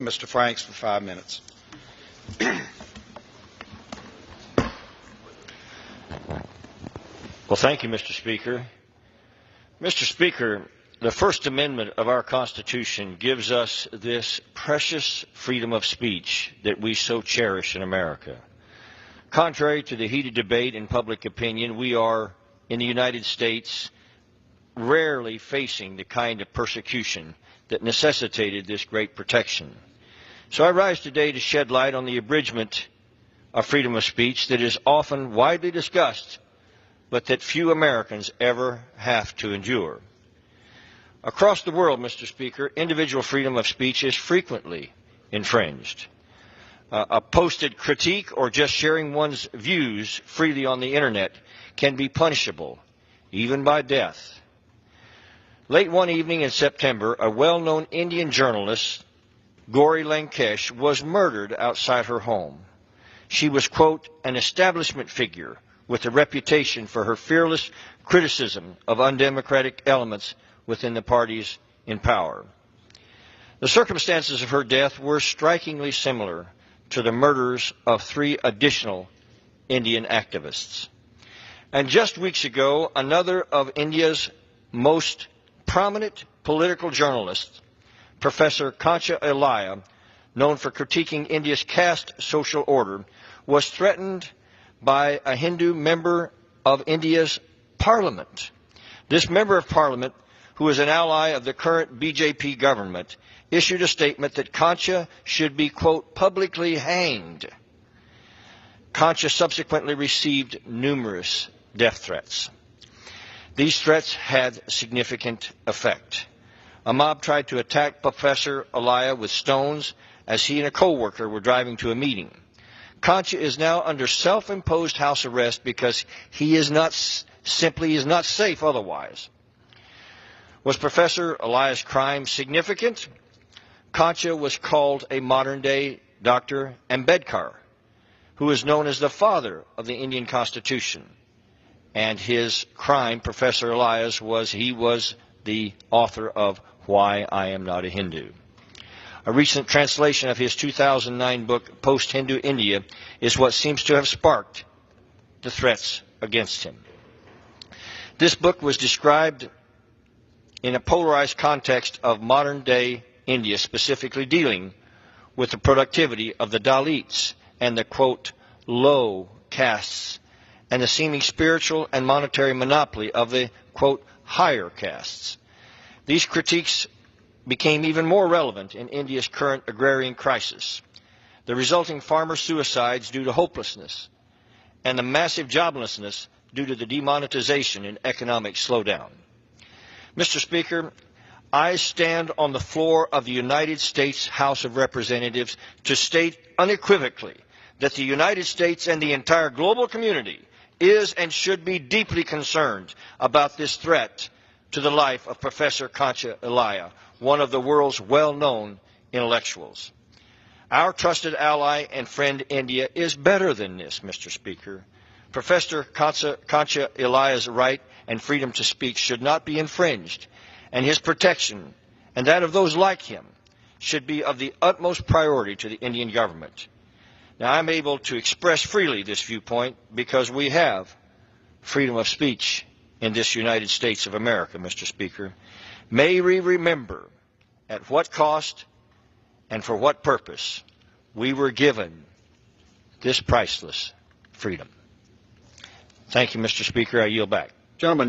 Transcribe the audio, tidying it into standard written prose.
Mr. Franks for 5 minutes. Well, thank you, Mr. Speaker. Mr. Speaker, the First Amendment of our Constitution gives us this precious freedom of speech that we so cherish in America. Contrary to the heated debate in public opinion, we are, in the United States, rarely facing the kind of persecution that necessitated this great protection. So I rise today to shed light on the abridgment of freedom of speech that is often widely discussed, but that few Americans ever have to endure. Across the world, Mr. Speaker, individual freedom of speech is frequently infringed. A posted critique or just sharing one's views freely on the Internet can be punishable, even by death. Late one evening in September, a well-known Indian journalist, Gauri Lankesh, was murdered outside her home. She was, quote, an establishment figure with a reputation for her fearless criticism of undemocratic elements within the parties in power. The circumstances of her death were strikingly similar to the murders of 3 additional Indian activists. And just weeks ago, another of India's most prominent political journalists, Professor Kancha Ilaiah, known for critiquing India's caste social order, was threatened by a Hindu member of India's parliament. This member of parliament, who is an ally of the current BJP government, issued a statement that Kancha should be, quote, publicly hanged. Kancha subsequently received numerous death threats. These threats had significant effect. A mob tried to attack Professor Ilaiah with stones as he and a co-worker were driving to a meeting. Kancha is now under self-imposed house arrest because he is not safe otherwise. Was Professor Ilaiah's crime significant? Kancha was called a modern-day Dr. Ambedkar, who is known as the father of the Indian Constitution. And his crime, Professor Ilaiah's, was he was the author of Why I Am Not a Hindu. A recent translation of his 2009 book, Post-Hindu India, is what seems to have sparked the threats against him. This book was described in a polarized context of modern-day India, specifically dealing with the productivity of the Dalits and the, quote, low castes, and the seeming spiritual and monetary monopoly of the, quote, higher castes. These critiques became even more relevant in India's current agrarian crisis, the resulting farmer suicides due to hopelessness, and the massive joblessness due to the demonetization and economic slowdown. Mr. Speaker, I stand on the floor of the United States House of Representatives to state unequivocally that the United States and the entire global community is and should be deeply concerned about this threat to the life of Professor Kancha Ilaiah, one of the world's well-known intellectuals. Our trusted ally and friend India is better than this, Mr. Speaker. Professor Kancha Ilaiah's right and freedom to speak should not be infringed, and his protection and that of those like him should be of the utmost priority to the Indian government. Now, I'm able to express freely this viewpoint because we have freedom of speech in this United States of America, Mr. Speaker. May we remember at what cost and for what purpose we were given this priceless freedom. Thank you, Mr. Speaker. I yield back. Gentlemen,